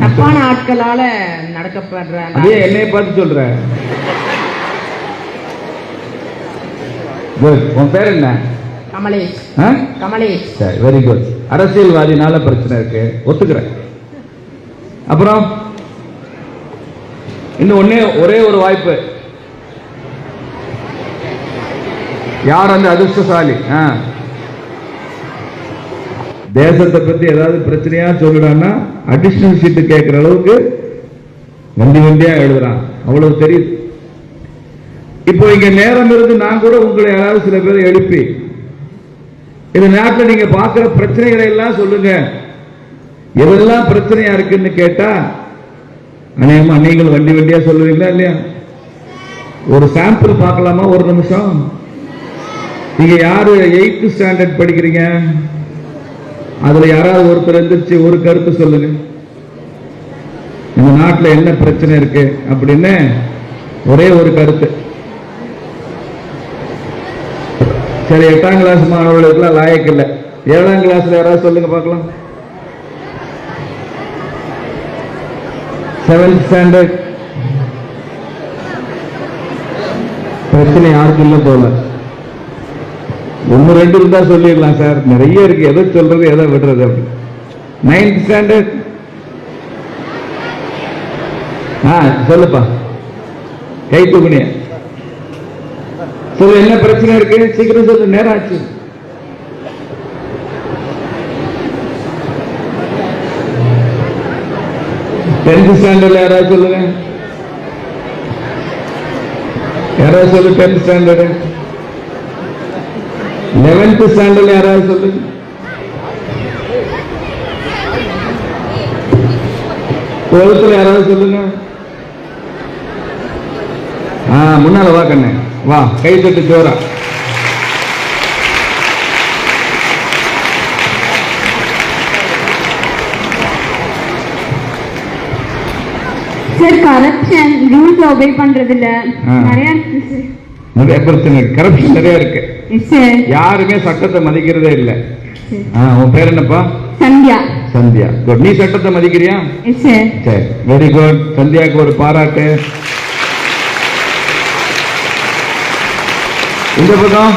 தப்பான ஆட்களால நடக்கப்படுற அதே என்னைய பார்த்து சொல்ற. குட். உன் பேர் என்ன? கமலேஷ். கமலேஷ். சரி, வெரி குட். அரசியல்வாதினால பிரச்சனை இருக்கு, ஒத்துக்கிறேன். அப்புறம் இன்னும் ஒரே ஒரு வாய்ப்பு. யார் அந்த அதிர்ஷ்டசாலி? தேசத்தை பத்தி ஏதாவது பிரச்சனையா சொல்லுறான்னா அடிஷனல் சீட்டு கேட்கிற அளவுக்கு வண்டியா எழுதுறான். அவ்வளவு தெரியுது. இப்போ இங்க நேரம் இருந்து நான் கூட உங்களை யாராவது சில பேரை எழுப்பி இந்த நாட்டில் நீங்க பார்க்கிற பிரச்சனைகளை எல்லாம் சொல்லுங்க, எதெல்லாம் பிரச்சனையா இருக்குன்னு கேட்டா அநேகமா நீங்கள் வண்டியா சொல்லுவீங்களா இல்லையா? ஒரு சாம்பிள் பார்க்கலாமா? ஒரு நிமிஷம். நீங்க யாரு 8th ஸ்டாண்டர்ட் படிக்கிறீங்க? அதுல யாராவது ஒருத்தர் எந்திரிச்சு ஒரு கருத்து சொல்லுங்க, இந்த நாட்டில் என்ன பிரச்சனை இருக்கு அப்படின்னு ஒரே ஒரு கருத்து. சரி, 8ஆம் கிளாஸ் மாணவர்களுக்குலாம் லாயக்கு இல்லை. 7ஆம் கிளாஸ்ல யாராவது சொல்லுங்க பார்க்கலாம். 7th ஸ்டாண்டர்ட் பிரச்சனை யாருக்கும் இல்லை போல. 1-2 இருந்தா சொல்லிடலாம் சார், நிறைய இருக்கு, எதை சொல்றது எதை விடுறது அப்படி. 9th ஸ்டாண்டர்ட் சொல்லுப்பா, கை தூக்குனிய சொல்லு, என்ன பிரச்சனை இருக்கு சீக்கிரம் சொல்லு, நேரம் ஆச்சு. டென்த் ஸ்டாண்டர்ட்ல யாராவது சொல்லுங்க, யாராவது சொல்லு. 10th standard. 11th ஸ்டாண்டர்ட்ல யாராவது சொல்லுங்க. 12th யாராவது சொல்லுங்க. முன்னால வா கண்ணு, வா, கை தட்டு ஜோரா. சார், கரப்ஷன், ரூல்ஸ் ஒபே பண்றது இல்ல, நிறைய பிரச்சனை, கரப்ஷன் நிறைய இருக்கு. யாருமே சட்டத்தை மதிக்கிறதே இல்ல. உன் பேர் என்னப்பா? சந்தியா. சந்தியா, குட். நீ சட்டத்தை மதிக்கிறியா? சரி, வெரி குட். சந்தியாவுக்கு ஒரு பாராட்டு. இந்த பக்கம்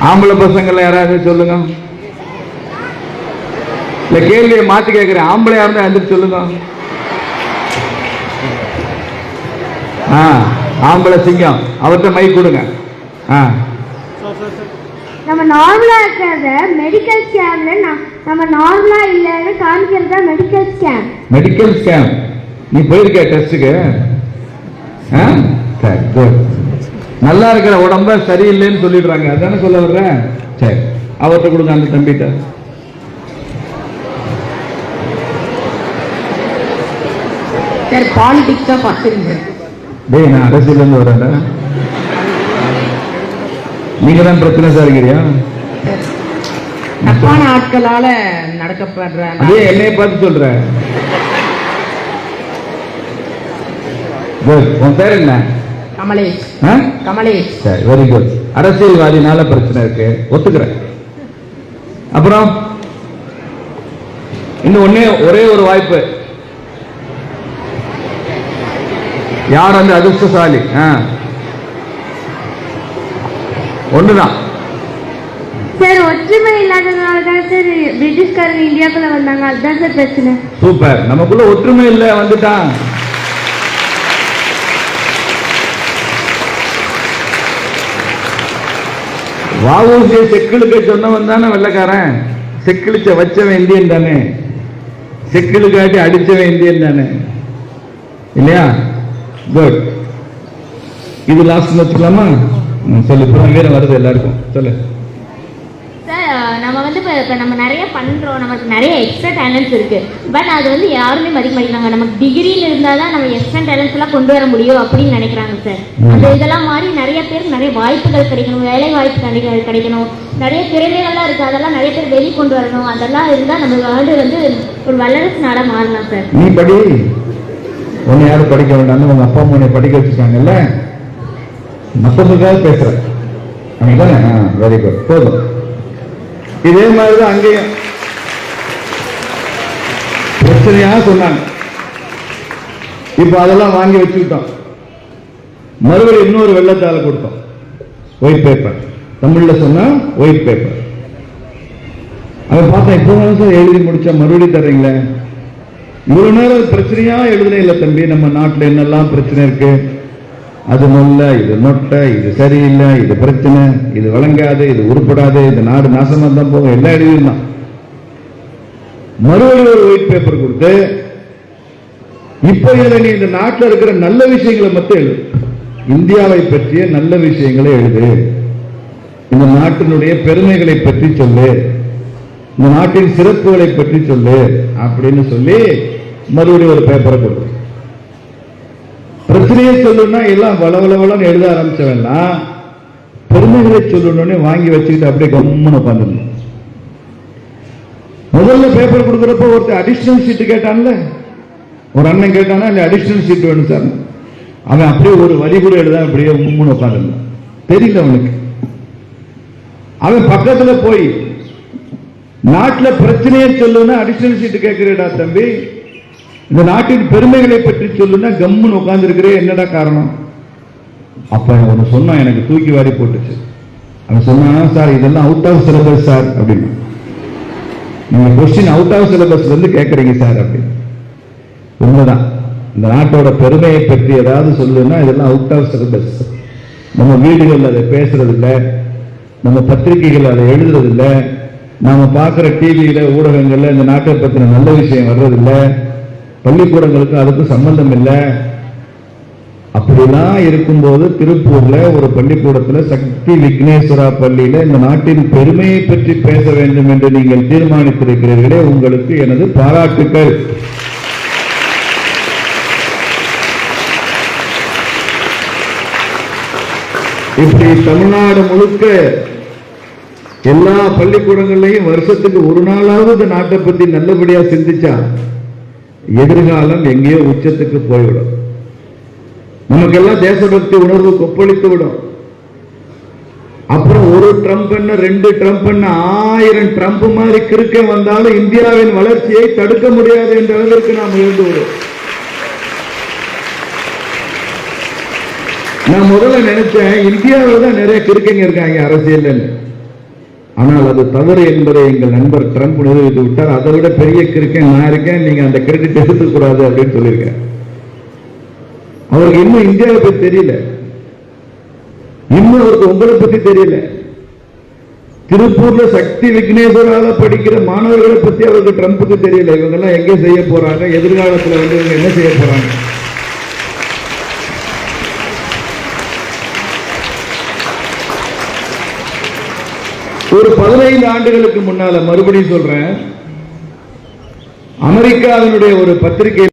ஆம்பளை பசங்கள யாராவது சொல்லுங்க. இல்ல, கேள்வியை மாத்தி கேட்கிறேன். ஆம்பளையா இருந்தா எந்திரிச்சு சொல்லுங்க. ஆம்பளை சிங்கம், அவர்கிட்ட மைக் கொடுங்க. நம்ம நார்மலா இருக்கிறத மெடிக்கல் ஸ்கேம்ல நம்ம நார்மலா இல்லன்னு காமிக்கிறது தான் மெடிக்கல் ஸ்கேம். Medical scam. நீ போயிருக்க டெஸ்டுக்கு? சரி, குட். நல்லா இருக்கிற உடம்ப சரியில்லைன்னு சொல்லிடுறாங்க, அதானே சொல்ல வர்ற? சரி, அவர்கிட்ட கொடுங்க, அந்த தம்பிட்ட. சார், பாலிடிக்ஸ் தான் பார்த்துருங்க. டேய், நான் அரசியல் இருந்து வரேன். நீங்க தான் பிரச்சனை சார்கிறியா? தப்பான ஆட்களால நடக்கப்படுற. அதே என்னைய பார்த்து சொல்ற. குட். உன் பேர் என்ன? கமலேஷ். கமலேஷ். சரி, வெரி குட். அரசியல்வாதினால பிரச்சனை இருக்கு, ஒத்துக்கிறேன். அப்புறம் இன்னும் ஒரே ஒரு வாய்ப்பு. யார் அந்த அதிர்ஷ்டசாலி? ஒண்ணுதான் சார். ஒற்றுமை இல்லாததுனால தான் சார் பிரிட்டிஷ்காரங்க இந்தியாக்குள்ள வந்தாங்க, அதுதான் சார் பிரச்சனை. சூப்பர். நமக்குள்ள ஒற்றுமை இல்ல, வந்துட்டான். வாவூசியை செக்கிழுக்க சொன்னவன் தானே வெள்ளக்காரன். செக்கிழிச்ச வச்சவன் இந்தியன் தானே, செக்கிழுக்காட்டி அடிச்சவன் இந்தியன் தானே, இல்லையா? குட். இது லாஸ்ட் வச்சுக்கலாமா? சொல்லு, வீரம் வருது எல்லாருக்கும், சொல்லு. சார், நம்ம வந்து இப்போ நம்ம நிறைய பண்ணுறோம், நமக்கு நிறைய எக்ஸ்ட்ரா டேலண்ட்ஸ் இருக்குது. பட் அது வந்து யாருமே மதிக்க மாட்டேங்கிறாங்க. நமக்கு டிகிரியில் இருந்தால் தான் நம்ம எக்ஸ்ட்ரா டேலண்ட்ஸ் எல்லாம் கொண்டு வர முடியும் அப்படின்னு நினைக்கிறாங்க சார். அந்த இதெல்லாம் மாதிரி நிறைய பேருக்கு நிறைய வாய்ப்புகள் கிடைக்கணும், வேலை வாய்ப்பு கிடைக்கணும், நிறைய திறமைகள்லாம் இருக்குது, அதெல்லாம் நிறைய பேர் வெளியே கொண்டு வரணும். அதெல்லாம் இருந்தால் நம்ம நாடு வந்து ஒரு வல்லரசு நாடாக மாறலாம் சார். நீ படி, உன்னை யாரும் படிக்க வேண்டாம்னு உங்க அப்பா அம்மா படிக்க வச்சுருக்காங்கல்ல, மற்றவங்களுக்காக பேசுறேன். Very good. போதும். இதே மாதிரிதான் அங்கேயும் பிரச்சனையா சொன்னாங்க. இப்ப அதெல்லாம் வாங்கி வச்சுக்கிட்டோம். மறுபடியும் இன்னொரு வெள்ளத்தாள கொடுத்தோம், ஒயிட் பேப்பர். தமிழ்ல சொன்னா ஒயிட் பேப்பர். அவன் பார்த்தா இப்பதான் சார் எழுதி முடிச்சா மறுபடியும் தர்றீங்களே, இவ்வளவு நேரம் பிரச்சனையா எழுதுனே இல்லை தம்பி, நம்ம நாட்டில் என்னெல்லாம் பிரச்சனை இருக்கு, அது நல்ல, இது நொட்டை, இது சரியில்லை, இது பிரச்சனை, இது வழங்காது, இது உருப்படாது, இந்த நாடு நாசமா தான் போகும், எல்லாம் எழுதிருந்தான். மறுபடியும் ஒரு ஒயிட் பேப்பர் கொடுத்து இப்போ இதுல நீ இந்த நாட்டில் இருக்கிற நல்ல விஷயங்களை மட்டும் எழுது, இந்தியாவை பற்றிய நல்ல விஷயங்களை எழுது, இந்த நாட்டினுடைய பெருமைகளை பற்றி சொல்லு, இந்த நாட்டின் சிறப்புகளை பற்றி சொல்லு அப்படின்னு சொல்லி மறுபடியும் ஒரு பேப்பரை கொடுத்து, பிரச்சனையை சொல்லணும்னா எல்லாம் வளவளவளன்னு எழுத ஆரம்பிச்சவன்னா பெருமைகளை சொல்லணும்னு வாங்கி வச்சுக்கிட்டு அப்படியே கம்முன்னு உட்காந்துருந்தோம். முதல்ல பேப்பர் கொடுக்குறப்ப ஒருத்தர் அடிஷனல் சீட்டு கேட்டான்ல, ஒரு அண்ணன் கேட்டானா இல்ல அடிஷனல் சீட் வேணும் சார், அவன் அப்படியே ஒரு வரி கூட எழுத அப்படியே மும்முன்னு உட்காந்துருந்தான். தெரியல அவனுக்கு. அவன் பக்கத்துல போய் நாட்டில் பிரச்சனையை சொல்லுன்னா அடிஷனல் சீட்டு கேட்கிறேடா தம்பி, இந்த நாட்டின் பெருமைகளை பற்றி சொல்லுன்னா கம்முன்னு உட்கார்ந்து இருக்கிறே, என்னடா காரணம்? அப்ப அவன் சொன்னான், எனக்கு தூக்கி வாரி போட்டுச்சு. அவன் சொன்னான், சார் இதெல்லாம் அவுட் ஆஃப் சிலபஸ் சார் அப்படின்னு, நீங்க கொஸ்டின் அவுட் ஆஃப் சிலபஸ் வந்து கேட்கறீங்க சார் அப்படின்னு. உண்மைதான், இந்த நாட்டோட பெருமையை பற்றி ஏதாவது சொல்லுன்னா இதெல்லாம் அவுட் ஆஃப் சிலபஸ். நம்ம வீடுகள் அதை பேசுறது இல்லை, நம்ம பத்திரிகைகள் அதை எழுதுறது இல்லை, நாம பார்க்கிற டிவியில ஊடகங்கள்ல இந்த நாட்டை பத்தின நல்ல விஷயம் வர்றதில்லை, பள்ளிக்கூடங்களுக்கு அதுக்கு சம்பந்தம் இல்லை. அப்படிலாம் இருக்கும்போது திருப்பூர்ல ஒரு பள்ளிக்கூடத்துல சக்தி விக்னேஸ்வரா பள்ளியில இந்த நாட்டின் பெருமையை பற்றி பேச வேண்டும் என்று நீங்கள் தீர்மானித்திருக்கிறீர்களே, உங்களுக்கு எனது பாராட்டுக்கள். இப்படி தமிழ்நாடு முழுக்க எல்லா பள்ளிக்கூடங்களையும் வருஷத்துக்கு ஒரு நாளாவது நாட்டை பத்தி நல்லபடியா சிந்திச்சா எதிர்காலம் எங்கேயோ உச்சத்துக்கு போய்விடும். நமக்கெல்லாம் தேசபக்தி உணர்வு கொப்பளித்து விடும். அப்புறம் ஒரு ட்ரம்ப் என்ன, 2 ட்ரம்ப் என்ன, 1000 ட்ரம்ப் மாதிரி கிறுக்க வந்தாலும் இந்தியாவின் வளர்ச்சியை தடுக்க முடியாது என்ற அளவிற்கு நாம் இருந்து விடும். நான் முதல்ல நினைச்சேன் இந்தியாவில் தான் நிறைய கிறுக்கங்க இருக்காங்க அரசியல், ஆனால் அது தவறு என்பதை எங்கள் நண்பர் ட்ரம்ப் நிரூபித்து விட்டார். அதை விட பெரிய கிறுக்கன் நான் இருக்கேன், நீங்க அந்த கிரெடிட் எடுத்துக்கூடாது அப்படின்னு சொல்லியிருக்கேன். அவருக்கு இன்னும் இந்தியாவை பத்தி தெரியல, இன்னும் அவருக்கு உங்களை பத்தி தெரியல. திருப்பூர்ல சக்தி விக்னேஸ்வரால படிக்கிற மாணவர்களை பத்தி அவருக்கு ட்ரம்புக்கு தெரியல. இவங்க எல்லாம் எங்க செய்ய போறாங்க, எதிர்காலத்தில் வந்து இவங்க என்ன செய்ய போறாங்க. ஒரு 15 ஆண்டுகளுக்கு முன்னால, மறுபடியும் சொல்றேன், அமெரிக்காவினுடைய ஒரு பத்திரிகை